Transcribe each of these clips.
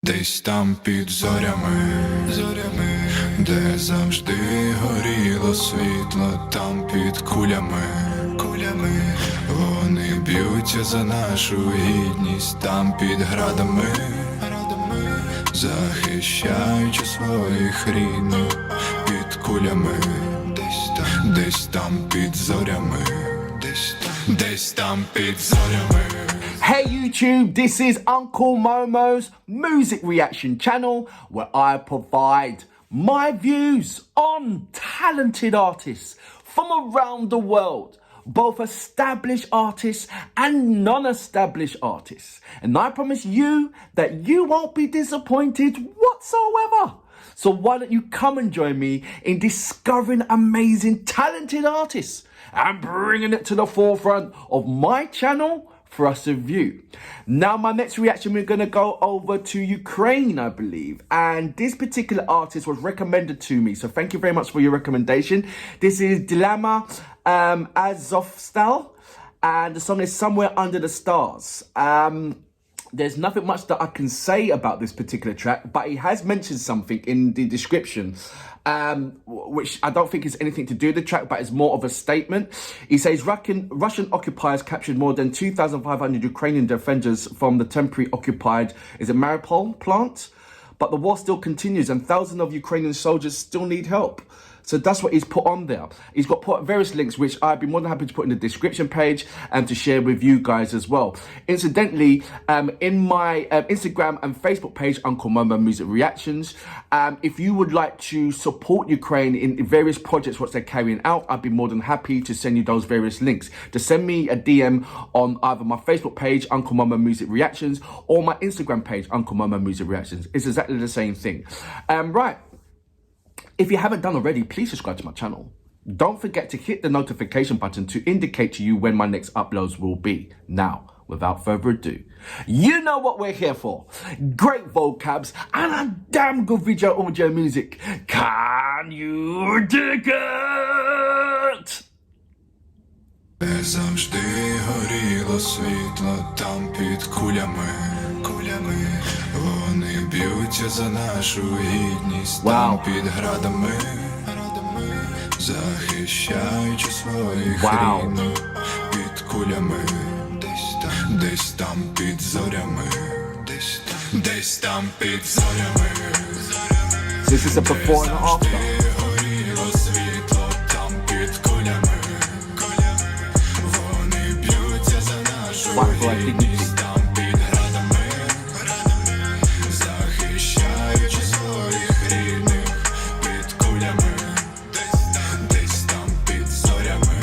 Десь там під зорями, де завжди горіло світло, там під кулями, вони б'ються за нашу гідність, там під градами, захищаючи своїх рідних, під кулями, десь там під зорями, десь там під зорями. Hey YouTube, this is Uncle Momo's music reaction channel where I provide my views on talented artists from around the world, both established artists and non-established artists. And I promise you that you won't be disappointed whatsoever. So why don't you come and join me in discovering amazing talented artists and bringing it to the forefront of my channel for us to view. Now, my next reaction, we're going to go over to Ukraine, I believe. And this particular artist was recommended to me. So thank you very much for your recommendation. This is DELAMER, Azovstal. And the song is Somewhere Under the Stars. There's nothing much that I can say about this particular track, but he has mentioned something in the description, which I don't think is anything to do with the track, but it's more of a statement. He says Russian occupiers captured more than 2,500 Ukrainian defenders from the temporary occupied Mariupol plant, but the war still continues and thousands of Ukrainian soldiers still need help. So that's what he's put on there. He's got put various links, which I'd be more than happy to put in the description page and to share with you guys as well. Incidentally, in my Instagram and Facebook page, Uncle Momo Music Reactions, if you would like to support Ukraine in various projects what they're carrying out, I'd be more than happy to send you those various links. Just send me a DM on either my Facebook page, Uncle Momo Music Reactions, or my Instagram page, Uncle Momo Music Reactions. It's exactly the same thing. Right. If you haven't done already, please subscribe to my channel. Don't forget to hit the notification button to indicate to you when my next uploads will be. Now, without further ado, you know what we're here for. Great vocabs and a damn good audio music. Can you dig it? Завжди горіло світло, там під кулями, вони б'ються за нашу гідність, там під градами, захищаючи своїх рідних, під кулями, десь там під зорями, десь там під зорями. This is a before and after. Горіло світло, там під кулями, вони б'ються за нашу гідність, там під градами, захищаючи своїх рідних, під кулями, десь там під зорями.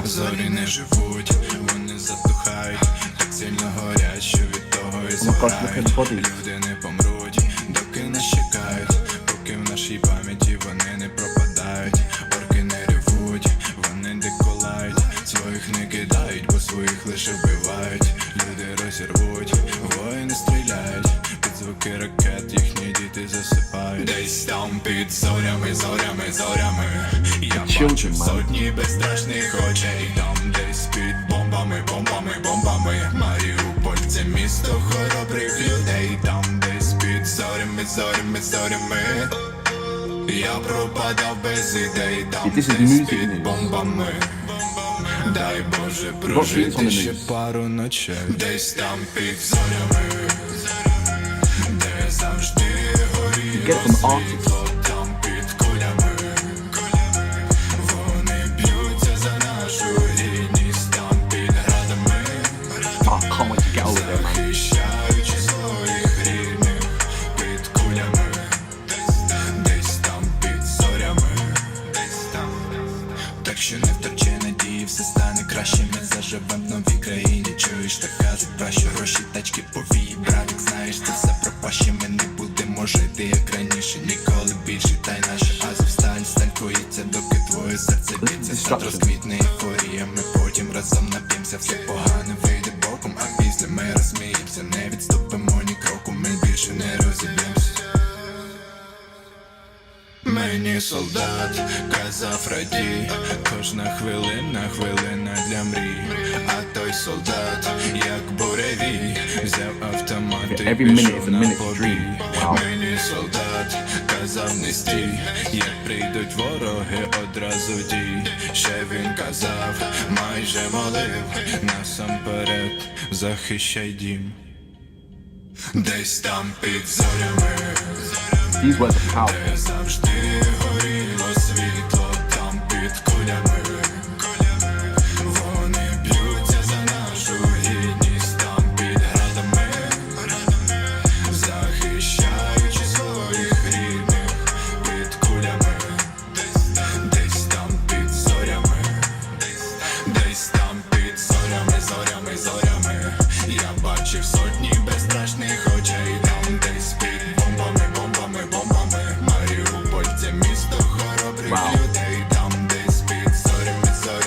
Зорі не живуть, вони затухають, так сильно горять, що від того і згорають. Люди не помруть, доки нас чекають, поки в нашій пам'яті вони не пропадають. Орки не ревуть, вони деколають, своїх не кидають, бо своїх лише вбивають. Люди розірвуть, воїни стріляють, під звуки ракет їхні діти засипають. Десь там під зорями, я бачив сотні безстрашних очей. Там десь під бомбами, Маріуполь — це місто хоробрих людей. Там десь під зорями, я пропадав без ідей. Там десь під бомбами, дай Боже прожити ще пару ночей. Десь там під зорями, де завжди горіло світло, там під кулями, вони б'ються за нашу гідність, там під градами, захищаючи своїх рідних, під кулями, десь там під зорями, так що не втрачай надії, все стане краще, ми заживем в новій країні. Чуєш, так кажуть, краще гроші, тачки, повії, братик, знаєш, це все пропаще, ми не будемо жити як раніше, ніколи більше. Та й наша Азовсталь, сталь коїться, доки твоє серце б'ється. Сад розквітне ейфорія, ми потім разом нап'ємося, все погане вийде боком, а після ми розсміємося, не відступимо ні кроку, ми більше не розіб'ємося. Ми мені солдат казав радій, кожна хвилина для мрій. А той солдат, як буревій, взяв автомат і пішов на побій. Мені солдат казав не стій, як прийдуть вороги, одразу дій. Ще він казав, майже молив, насамперед захищай дім. Десь там під зорями, These words are powerful. де завжди горіло світло, там під кулями. Вони б'ються за нашу гідність, там під градами, захищаючи своїх рідних під кулями. Десь там під зорями, десь там під зорями. Я бачив сотні безстрашних очей, там десь під бомбами. Маріуполь — це місто хоробрих людей, там десь під зорями.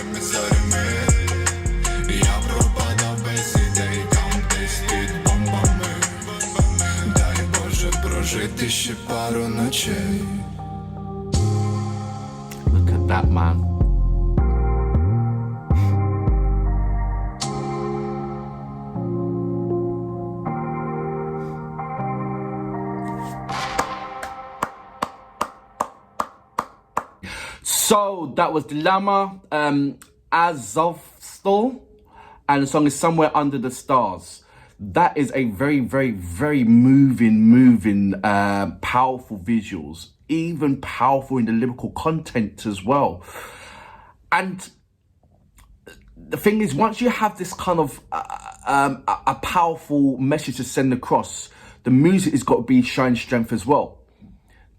Я пропадав без ідей, там десь під бомбами. Дай Боже прожити ще пару ночей. Look at that, man. So that was DELAMER, Azovstal, and the song is Somewhere Under the Stars. That is a very moving, powerful visuals, even powerful in the lyrical content as well. And the thing is, once you have this kind of a powerful message to send across, the music has got to be showing strength as well.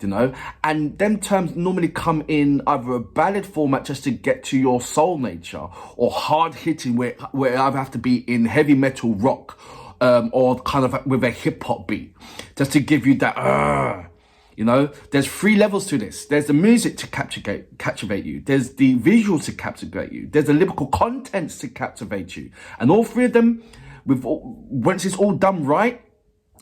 You know, and them terms normally come in either a ballad format just to get to your soul nature, or hard hitting where I have to be in heavy metal rock, or kind of with a hip hop beat, just to give you that. You know, there's 3 levels to this. There's the music to captivate you. There's the visuals to captivate you. There's the lyrical contents to captivate you, and all 3 of them, once it's all done right,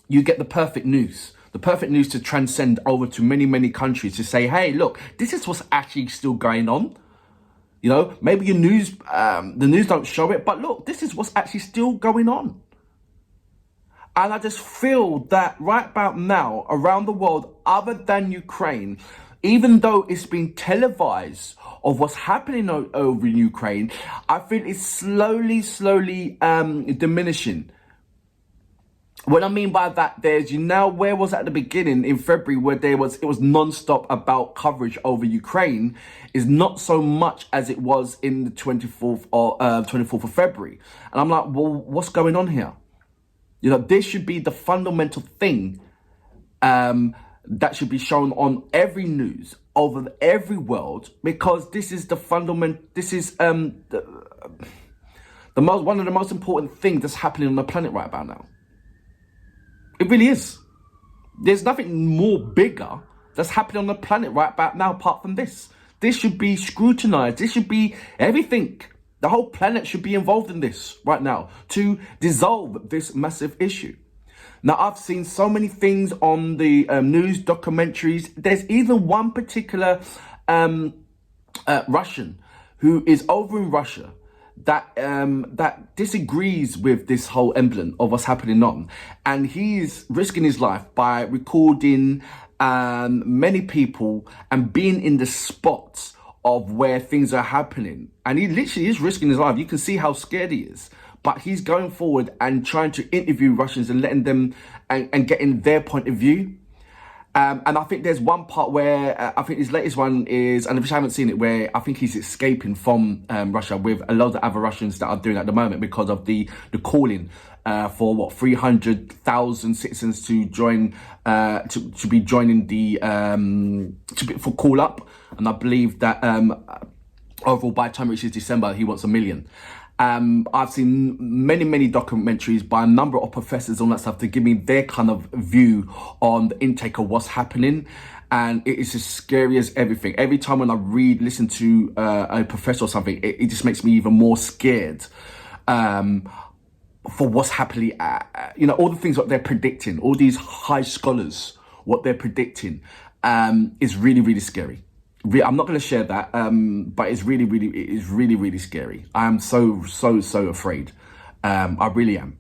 you get the perfect news. The perfect news to transcend over to many countries to say, hey, look, this is what's actually still going on. You know, maybe your news, the news don't show it, but look, this is what's actually still going on. And I just feel that right about now, around the world, other than Ukraine, even though it's been televised of what's happening over in Ukraine, I feel it's slowly diminishing. What I mean by that, there's, you know, where was at the beginning in February where it was non-stop about coverage over Ukraine, is not so much as it was in the 24th of February. And I'm like, well, what's going on here? You know, this should be the fundamental thing that should be shown on every news over every world, because this is the fundament. This is one of the most important things that's happening on the planet right about now. It really is. There's nothing more bigger that's happening on the planet right about now apart from this. This should be scrutinized. This should be everything. The whole planet should be involved in this right now to dissolve this massive issue. Now, I've seen so many things on the news, documentaries. There's even one particular Russian who is over in Russia that disagrees with this whole emblem of what's happening on, and he's risking his life by recording many people and being in the spots of where things are happening, and he literally is risking his life. You can see how scared he is, but he's going forward and trying to interview Russians and letting them and getting their point of view. And I think there's one part where I think his latest one is, and if you haven't seen it, where I think he's escaping from Russia with a lot of other Russians that are doing at the moment because of the calling for 300,000 citizens to join to be joining the for call up, and I believe that overall by the time it reaches December he wants 1 million. I've seen many documentaries by a number of professors on that stuff to give me their kind of view on the intake of what's happening, and it is as scary as everything. Every time when I listen to a professor or something, it just makes me even more scared for what's happening. You know, all the things that they're predicting, all these high scholars, what they're predicting, is really, really scary. I'm not going to share that, but it is really scary. I am so afraid. I really am.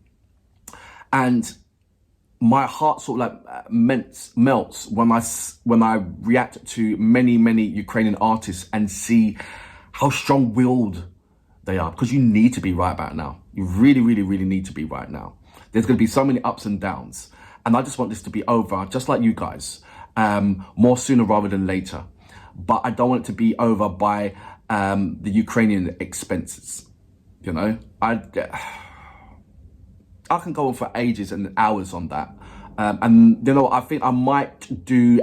And my heart sort of like melts when I react to many Ukrainian artists and see how strong-willed they are, because you need to be right about now. You really need to be right now. There's going to be so many ups and downs, and I just want this to be over, just like you guys, more sooner rather than later. But I don't want it to be over by the Ukrainian expenses. You know, I can go on for ages and hours on that. And you know, I think I might do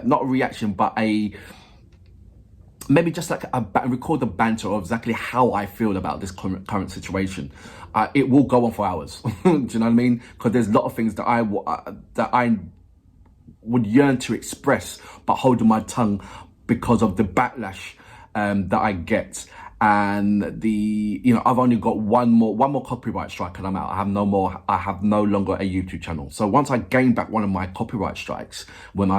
not a reaction, but maybe just like record the banter of exactly how I feel about this current situation. It will go on for hours. Do you know what I mean? Because there's a lot of things that I would yearn to express, but holding my tongue because of the backlash that I get. And I've only got one more copyright strike and I'm out. I have no more. I have no longer a YouTube channel. So once I gain back one of my copyright strikes, when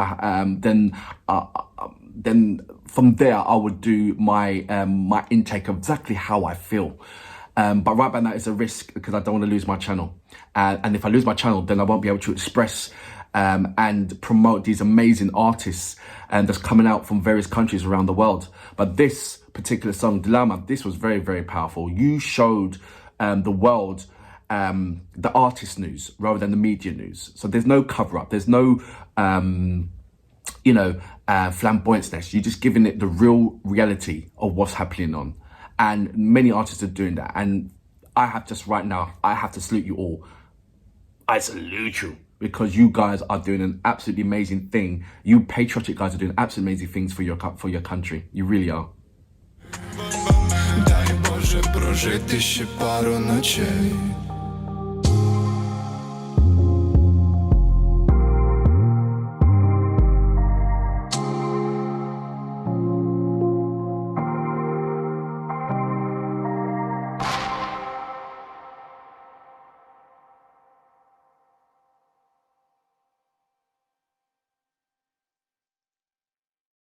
then from there I would do my my intake of exactly how I feel. But right now it's a risk because I don't want to lose my channel. And if I lose my channel, then I won't be able to express and promote these amazing artists that's coming out from various countries around the world. But this particular song, DELAMER, this was very powerful. You showed the world the artist news rather than the media news. So there's no cover up. There's no, flamboyance. You're just giving it the real reality of what's happening on. And many artists are doing that. And I have to salute you all. I salute you. Because you guys are doing an absolutely amazing thing. You patriotic guys are doing absolutely amazing things for your country. You really are. Дай Боже прожити ще пару ночей.